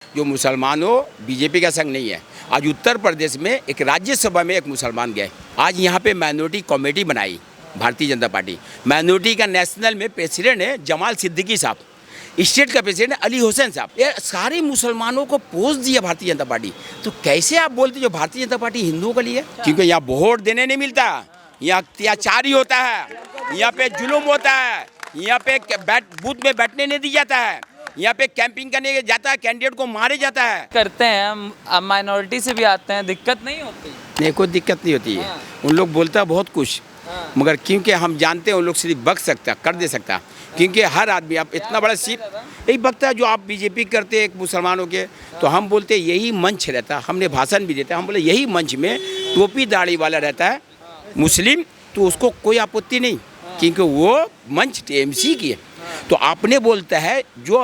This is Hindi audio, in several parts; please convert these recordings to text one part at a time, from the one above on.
जो मुसलमान हो बीजेपी का संग नहीं है। आज उत्तर प्रदेश में एक राज्यसभा में एक मुसलमान गए, आज यहाँ पे माइनॉरिटी कमेटी बनाई भारतीय जनता पार्टी। माइनॉरिटी का नेशनल में प्रेसिडेंट है जमाल सिद्दीकी साहब, स्टेट का प्रेसिडेंट अली हुसैन साहब। ये सारे मुसलमानों को पोस्ट दिया भारतीय जनता पार्टी। तो कैसे आप बोलते जो भारतीय जनता पार्टी हिंदुओं के लिए? क्योंकि यहाँ वोट देने नहीं मिलता, यहाँ अत्याचारी होता है, यहाँ पे जुल्म होता है, यहाँ पे बूथ में बैठने नहीं दिया जाता है, यहाँ पे कैंपिंग करने जाता है, कैंडिडेट को मारे जाता है। करते हैं हम, माइनॉरिटी से भी आते हैं, दिक्कत नहीं होती? नहीं, कोई दिक्कत नहीं होती है। उन लोग बोलता बहुत कुछ, मगर क्योंकि हम जानते हैं उन लोग सिर्फ बक सकता, कर दे सकता। क्योंकि हर आदमी आप इतना बड़ा सीट यही बकता है। जो आप बीजेपी करते एक मुसलमानों के, तो हम बोलते यही मंच रहता, हमने भाषण भी देता, हम बोले यही मंच में टोपी दाढ़ी वाला रहता है मुस्लिम, तो उसको कोई आपत्ति नहीं, क्योंकि वो मंच टीएमसी की है। तो आपने बोलता है जो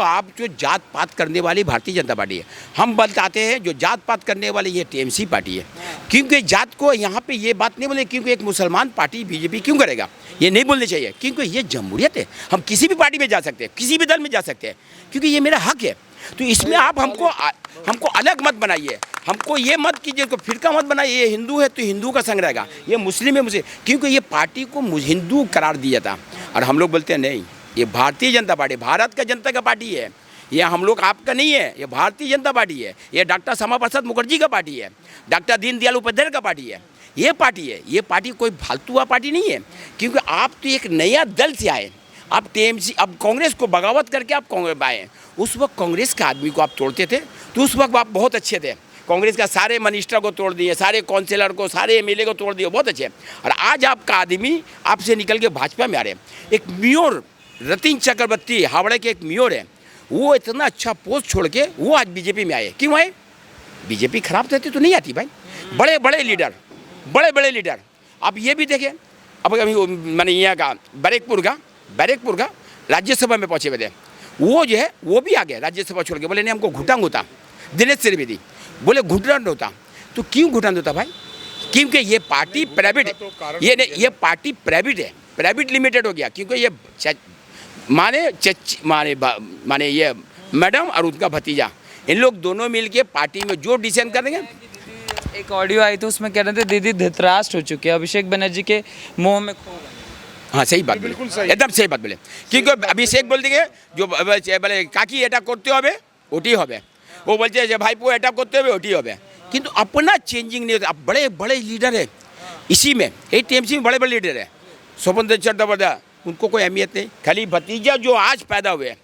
जात पात करने वाली भारतीय जनता पार्टी है, हम बताते हैं जो जात पात करने वाली ये टीएमसी पार्टी है। क्योंकि जात को यहाँ पे ये बात नहीं बोले, क्योंकि एक मुसलमान पार्टी बीजेपी क्यों करेगा, ये नहीं बोलने चाहिए। क्योंकि ये जमहूरियत है, हम किसी भी पार्टी में जा सकते हैं, किसी भी दल में जा सकते हैं, क्योंकि ये मेरा हक है। तो इसमें आप हमको अलग मत बनाइए, हमको ये मत कीजिए, को फिरका मत बनाइए। ये हिंदू है तो हिंदू का संग रहेगा, ये मुस्लिम है मुझे, क्योंकि ये पार्टी को हिंदू करार दिया था। और हम लोग बोलते हैं नहीं, ये भारतीय जनता पार्टी भारत का जनता का पार्टी है, ये हम लोग आपका नहीं है, ये भारतीय जनता पार्टी है, ये डॉक्टर श्यामा प्रसाद मुखर्जी का पार्टी है, डॉक्टर दीनदयाल उपाध्याय का पार्टी है, ये पार्टी है। ये पार्टी कोई फालतू पार्टी नहीं है, क्योंकि आप तो एक नया दल से आए, आप टीएमसी, अब कांग्रेस को बगावत करके आप कांग्रेस आए। उस वक्त कांग्रेस के आदमी को आप तोड़ते थे, तो उस वक्त आप बहुत अच्छे थे। कांग्रेस का सारे मिनिस्टर को तोड़ दिए, सारे काउंसिलर को, सारे एमएलए को तोड़ दिए, बहुत अच्छे। और आज आपका आदमी आपसे निकल के भाजपा में आ रहे हैं। एक मेयर रतिन चक्रवर्ती हावड़े के एक मेयर है, वो इतना अच्छा पोस्ट छोड़ के वो आज बीजेपी में आए। क्यों आए? बीजेपी खराब रहती तो नहीं आती भाई। बड़े बड़े लीडर आप ये भी देखें, अब अभी मैंने यहाँ का बैरकपुर का राज्यसभा में पहुँचे हुए थे, वो जो है वो भी आ गए राज्यसभा छोड़ के। बोले नहीं, हमको घुटन होता, दिनेश त्रिवेदी बोले घुटन होता। तो क्यों घुटन होता भाई? क्योंकि ये पार्टी प्राइवेट है, ये पार्टी प्राइवेट है, प्राइवेट लिमिटेड हो गया। क्योंकि ये माने ये मैडम और उनका भतीजा, इन लोग दोनों मिलके पार्टी में जो डिसीजन करेंगे। एक ऑडियो आई थी, उसमें कह रहे थे दीदी धृतराष्ट्र हो चुके हैं, अभिषेक बनर्जी के मोह में खो गए। हाँ, सही बात बोले, एकदम सही बात बोले। क्योंकि अभिषेक बोल देंगे जो बोले काकी एटा करते হবে ওটি হবে, वो बोलते हैं भाई पो एटा करते হবে ওটি হবে, किंतु अपना चेंजिंग नहीं होता। अब बड़े बड़े लीडर है इसी में, ये टीएमसी में बड़े बड़े लीडर है, स्वतंत्र चट्टोपाध्याय, उनको कोई अहमियत नहीं। खाली भतीजा जो आज पैदा हुए,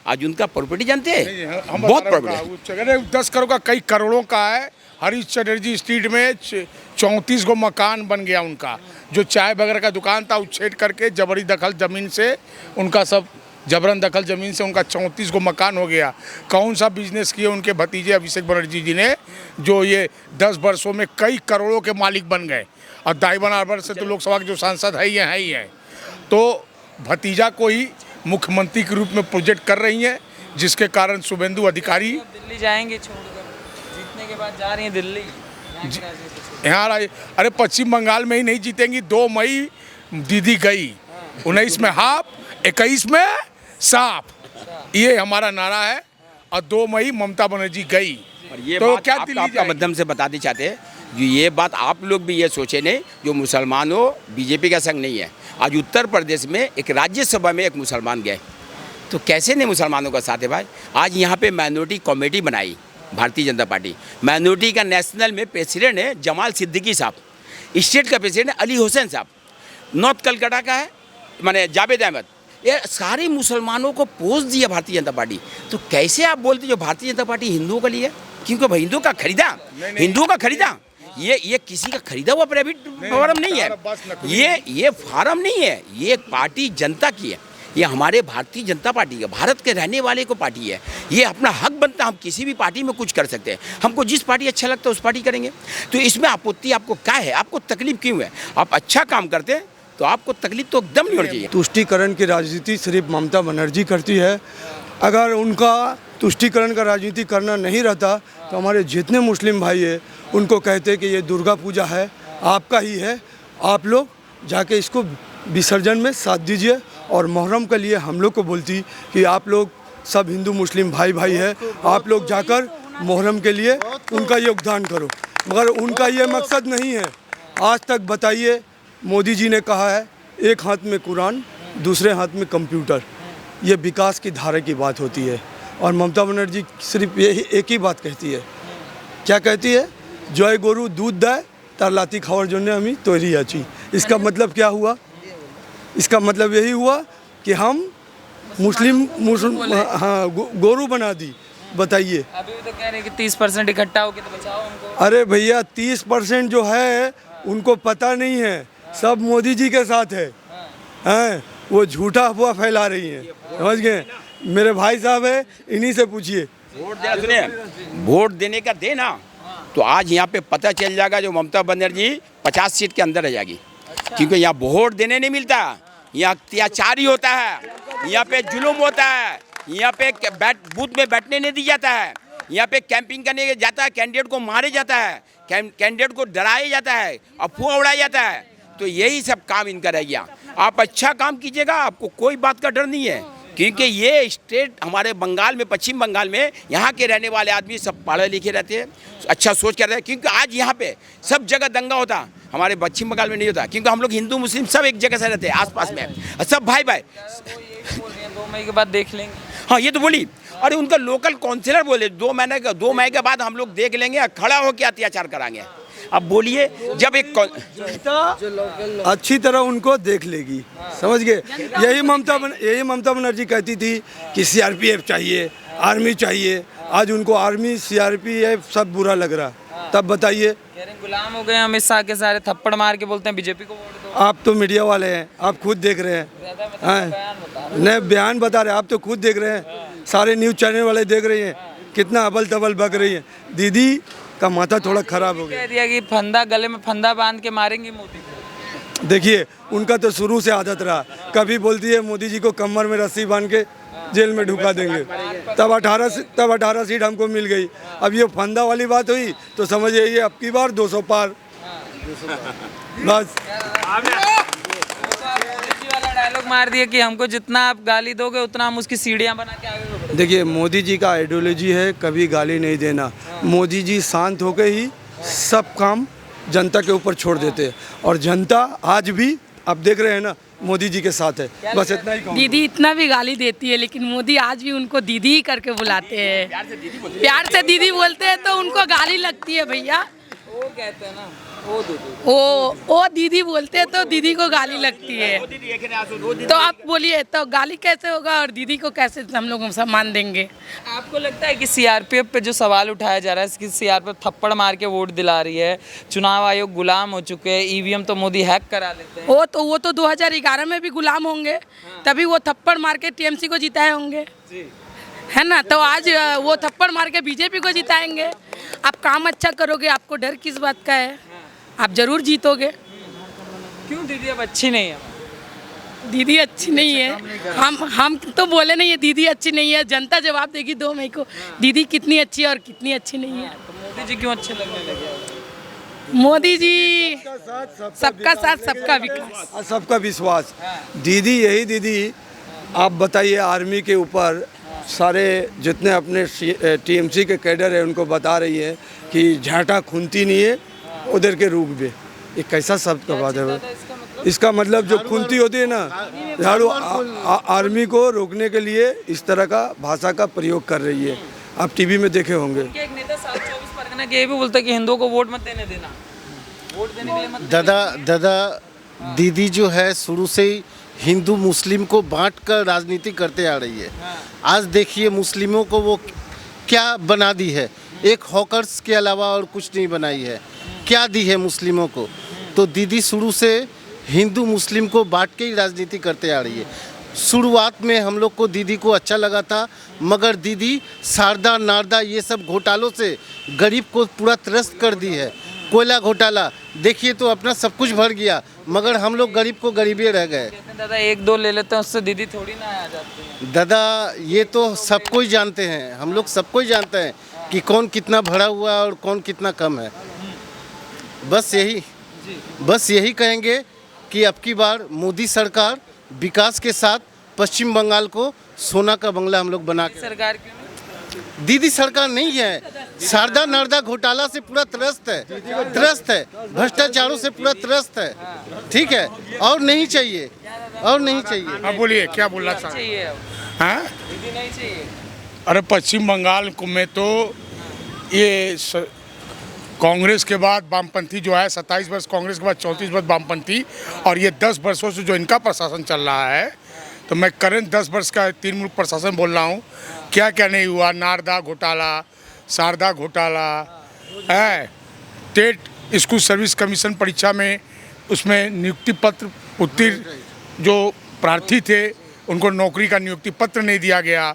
आज उनका प्रॉपर्टी जानते हैं, बहुत प्रॉपर्टी 10 करोड़ का, कई करोड़ों का है। हरीश चटर्जी स्ट्रीट में 34 गो मकान बन गया उनका। जो चाय वगैरह का दुकान था उछेद करके जबरी दखल ज़मीन से उनका सब जबरन दखल ज़मीन से उनका 34 गो मकान हो गया। कौन सा बिजनेस किए उनके भतीजे अभिषेक बनर्जी जी ने, जो ये 10 वर्षों में कई करोड़ों के मालिक बन गए। और दाइवन हार्बर से तो लोकसभा के जो सांसद है ही है। तो भतीजा को ही मुख्यमंत्री के रूप में प्रोजेक्ट कर रही हैं, जिसके कारण शुभेंदु अधिकारी दिल्ली जाएंगे छोड़कर, जीतने के बाद जा रही हैं दिल्ली। यहाँ अरे पश्चिम बंगाल में ही नहीं जीतेंगी। 2 मई दीदी गई, 19 में हाफ, 21 में साफ, ये हमारा नारा है। और 2 मई ममता बनर्जी गई। और ये तो बात क्या आपका माध्यम से बताते चाहते हैं, जो ये बात आप लोग भी ये सोचे नहीं, जो मुसलमान हो बीजेपी का संग नहीं है। आज उत्तर प्रदेश में एक राज्यसभा में एक मुसलमान गए, तो कैसे नहीं मुसलमानों का साथ है भाई। आज यहाँ पे माइनॉरिटी कमेटी बनाई भारतीय जनता पार्टी। माइनॉरिटी का नेशनल में प्रेसिडेंट है जमाल सिद्दीकी साहब, स्टेट का प्रेसिडेंट अली हुसैन साहब, नॉर्थ कलकत्ता का है माने जावेद अहमद। ये सारे मुसलमानों को पोस्ट दिया भारतीय जनता पार्टी। तो कैसे आप बोलते जो भारतीय जनता पार्टी हिंदुओं के लिए? क्योंकि हिंदुओं का खरीदा, हिंदुओं का खरीदा, ये किसी का खरीदा हुआ प्राइवेट फार्म नहीं है, ये फार्म नहीं है, ये पार्टी जनता की है। ये हमारे भारतीय जनता पार्टी है, भारत के रहने वाले को पार्टी है। ये अपना हक बनता है, हम किसी भी पार्टी में कुछ कर सकते हैं। हमको जिस पार्टी अच्छा लगता है उस पार्टी करेंगे। तो इसमें आपत्ति आपको क्या है? आपको तकलीफ क्यों है? आप अच्छा काम करते हैं तो आपको तकलीफ तो एकदम नहीं होनी चाहिए। तुष्टीकरण की राजनीति सिर्फ ममता बनर्जी करती है। अगर उनका तुष्टीकरण का राजनीति करना नहीं रहता तो हमारे जितने मुस्लिम भाई हैं उनको कहते कि ये दुर्गा पूजा है, आपका ही है, आप लोग जाके इसको विसर्जन में साथ दीजिए। और मुहर्रम के लिए हम लोग को बोलती कि आप लोग सब हिंदू मुस्लिम भाई भाई है, आप लोग जाकर मुहर्रम के लिए उनका योगदान करो, मगर उनका ये मकसद नहीं है। आज तक बताइए, मोदी जी ने कहा है एक हाथ में कुरान दूसरे हाथ में कंप्यूटर, ये विकास की धारा की बात होती है। और ममता बनर्जी सिर्फ यही एक ही बात कहती है, क्या कहती है? जय गोरु दूध दाय तार लाती खावर जोने हमें तोरी आची। इसका मतलब क्या हुआ? इसका मतलब यही हुआ कि हम मुस्लिम हाँ गोरू बना दी। बताइए, अभी भी तो कह रहे हैं कि 30% इकट्ठा होके तो बचाओ हमको। अरे भैया 30% जो है उनको पता नहीं है, सब मोदी जी के साथ है, हैं? वो झूठा अफवाह फैला रही हैं, समझ गए? मेरे भाई साहब है, इन्हीं से पूछिए। वोट देना, सुनिए, वोट देने का देना तो आज यहाँ पे पता चल जाएगा जो ममता बनर्जी 50 सीट के अंदर रह जाएगी। क्योंकि यहाँ वोट देने नहीं मिलता, यहाँ अत्याचार ही होता है, यहाँ पे जुल्म होता है, यहाँ पे बूथ में बैठने नहीं दी जाता है, यहाँ पे कैंपिंग करने जाता है, कैंडिडेट को मारे जाता है, कैंडिडेट को डराया जाता है, अफवाह उड़ाया जाता है। तो यही सब काम इनका रह गया। आप अच्छा काम कीजिएगा, आपको कोई बात का डर नहीं है, क्योंकि ये स्टेट हमारे बंगाल में, पश्चिम बंगाल में यहाँ के रहने वाले आदमी सब पढ़े लिखे रहते हैं, अच्छा सोच कर रहे हैं। क्योंकि आज यहाँ पे सब जगह दंगा होता, हमारे पश्चिम बंगाल में नहीं होता, क्योंकि हम लोग हिंदू मुस्लिम सब एक जगह से रहते हैं, आसपास में सब भाई भाई। 2 मई के बाद देख लेंगे। हाँ, ये तो बोली। अरे उनका लोकल काउंसिलर बोले 2 मई के बाद हम लोग देख लेंगे, खड़ा होकर अत्याचार कराएंगे। अब बोलिए, जब एक अच्छी तरह उनको देख लेगी, समझ गए? यही ममता बनर्जी कहती थी कि सीआरपीएफ चाहिए, आर्मी चाहिए। आज उनको आर्मी सीआरपीएफ सब बुरा लग रहा, तब बताइए। कह रहे हैं गुलाम हो गए अमित शाह के, सारे थप्पड़ मार के बोलते हैं बीजेपी को वोट दो। आप तो मीडिया वाले हैं, आप खुद देख रहे हैं, नहीं बयान बता रहे हैं, आप तो खुद देख रहे हैं, सारे न्यूज़ चैनल वाले देख रहे हैं, कितना अबल तबल बक रही है। दीदी का माथा थोड़ा खराब हो गया। कह दिया कि फंदा, गले में फंदा बांध के मारेंगे मोदी को। देखिए, उनका तो शुरू से आदत रहा, कभी बोलती है मोदी जी को कमर में रस्सी बांध के जेल में ढुका देंगे, तब 18 सीट हमको मिल गई। अब ये फंदा वाली बात हुई तो समझिए ये अब की बार 200 पार बस। डायलॉग मार दिया कि हमको जितना आप गाली दोगे उतना हम उसकी सीढ़ियाँ बना के आगे बढ़ेंगे। देखिए, मोदी जी का आइडियोलॉजी है कभी गाली नहीं देना। मोदी जी शांत होकर ही सब काम जनता के ऊपर छोड़ देते हैं, और जनता आज भी आप देख रहे हैं ना, मोदी जी के साथ है। बस इतना ही कहूँगा। दीदी इतना भी गाली देती है, लेकिन मोदी आज भी उनको दीदी ही करके बुलाते हैं, प्यार से दीदी बोलते हैं तो उनको गाली लगती है भैया। वो कहते हैं ना, वो दीदी, वो दीदी बोलते हैं तो दीदी को गाली लगती है। तो आप बोलिए, तो गाली कैसे होगा और दीदी को कैसे हम लोग सम्मान देंगे? आपको लगता है कि सीआरपीएफ पे जो सवाल उठाया जा रहा है कि सीआरपीएफ थप्पड़ मार के वोट दिला रही है, चुनाव आयोग गुलाम हो चुके हैं, ईवीएम तो मोदी हैक करा लेते हैं? वो तो 2011 में भी गुलाम होंगे, तभी वो थप्पड़ मार के टीएमसी को जिताए होंगे, है ना? तो आज वो थप्पड़ मार के बीजेपी को जिताएंगे। आप काम अच्छा करोगे, आपको डर किस बात का है? आप जरूर जीतोगे। क्यों दीदी अब अच्छी नहीं है? दीदी अच्छी नहीं है, हम तो बोले नहीं है दीदी अच्छी नहीं है, जनता जवाब देगी 2 मई को दीदी कितनी अच्छी है और कितनी अच्छी नहीं है। तो मोदी जी क्यों अच्छे लगने लगे? मोदी जी सबका साथ सबका विकास, सबका विश्वास। दीदी यही दीदी, आप बताइए, आर्मी के ऊपर सारे जितने अपने टीएमसी के कैडर है उनको बता रही है कि झाटा खूनती नहीं है उधर के रूप में। ये कैसा शब्द का बात है? इसका मतलब जो खूनती होती है ना, झाड़ू आर्मी को रोकने के लिए इस तरह का भाषा का प्रयोग कर रही है। आप टीवी में देखे होंगे। एक नेता 24 परगना के ये भी बोलता है कि हिंदुओं को वोट मत देने देना, वोट देने के लिए मत। दादा दीदी जो है शुरू से ही हिंदू मुस्लिम को बांट कर राजनीति करते आ रही है। आज देखिए मुस्लिमों को वो क्या बना दी है, एक हॉकर्स के अलावा और कुछ नहीं बनाई है, क्या दी है मुस्लिमों को। तो दीदी शुरू से हिंदू मुस्लिम को बांट के ही राजनीति करते आ रही है। शुरुआत में हम लोग को दीदी को अच्छा लगा था, मगर दीदी शारदा नारदा ये सब घोटालों से गरीब को पूरा त्रस्त कर दी है। कोयला घोटाला देखिए तो अपना सब कुछ भर गया, मगर हम लोग गरीब को गरीबी रह गए। दादा 1-2 ले लेते हैं, उससे दीदी थोड़ी ना आ जाती है। दादा ये तो सबको ही जानते हैं, हम लोग सबको ही जानते हैं कि कौन कितना भरा हुआ है और कौन कितना कम है। बस यही कहेंगे कि अब की बार मोदी सरकार विकास के साथ पश्चिम बंगाल को सोना का बंगला हम लोग बना के। सरकार क्यों नहीं? दीदी सरकार नहीं है, शारदा नारदा घोटाला से पूरा त्रस्त है, भ्रष्टाचारों से पूरा त्रस्त है, ठीक है, और नहीं चाहिए, और नहीं चाहिए। अब बोलिए क्या बोलना चाहते हैं? चाहिए अब, हाँ? दीदी नहीं चाहिए। अरे पश्चिम बंगाल में तो ये कांग्रेस के बाद वामपंथी जो है 27 वर्ष कांग्रेस के बाद 34 वर्ष वामपंथी, और ये 10 वर्षों से जो इनका प्रशासन चल रहा है, तो मैं करेंट 10 वर्ष का 3 मुल्क प्रशासन बोल रहा हूँ, क्या क्या नहीं हुआ। नारदा घोटाला, शारदा घोटाला है, स्टेट स्कूल सर्विस कमीशन परीक्षा में उसमें नियुक्ति पत्र उत्तीर्ण जो प्रार्थी थे उनको नौकरी का नियुक्ति पत्र नहीं दिया गया,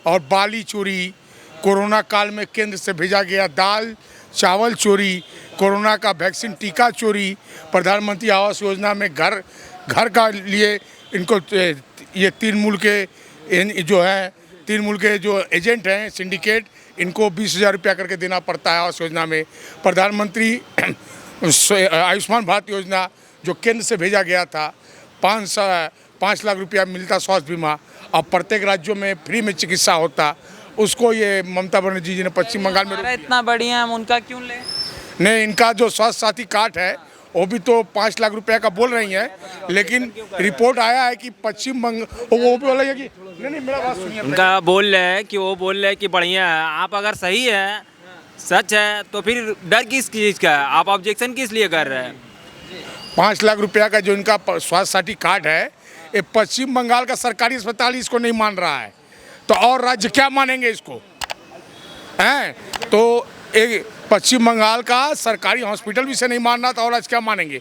और बाली चोरी, कोरोना काल में केंद्र से भेजा गया दाल चावल चोरी, कोरोना का वैक्सीन टीका चोरी, प्रधानमंत्री आवास योजना में घर का लिए इनको ये 3 मुल्क के जो हैं 3 मुल्क के जो एजेंट हैं सिंडिकेट, इनको 20,000 रुपया करके देना पड़ता है आवास योजना में। प्रधानमंत्री आयुष्मान भारत योजना जो केंद्र से भेजा गया था, 5 लाख रुपया मिलता स्वास्थ्य बीमा, अब प्रत्येक राज्यों में फ्री में चिकित्सा होता, उसको ये ममता बनर्जी जी ने पश्चिम बंगाल में हमारा इतना बढ़िया हम उनका क्यों लें? नहीं, इनका जो स्वास्थ्य साथी कार्ड है वो भी तो 5 लाख रुपए का बोल रही हैं, लेकिन रिपोर्ट आया है कि पश्चिम बंगाल वो बोला है कि नहीं मेरा बात सुनिए। उनका बोल रहे हैं कि वो बोल रहे हैं कि बढ़िया है। आप अगर सही है, सच है, तो फिर डर किस चीज़ का है? आप ऑब्जेक्शन किस लिए कर रहे हैं? 5 लाख रुपया का जो इनका स्वास्थ्य साथी कार्ड है, ये पश्चिम बंगाल का सरकारी अस्पताल इसको नहीं मान रहा है, तो और राज्य क्या मानेंगे इसको हैं? तो एक पश्चिम बंगाल का सरकारी हॉस्पिटल भी इसे नहीं मान रहा था, और आज क्या मानेंगे?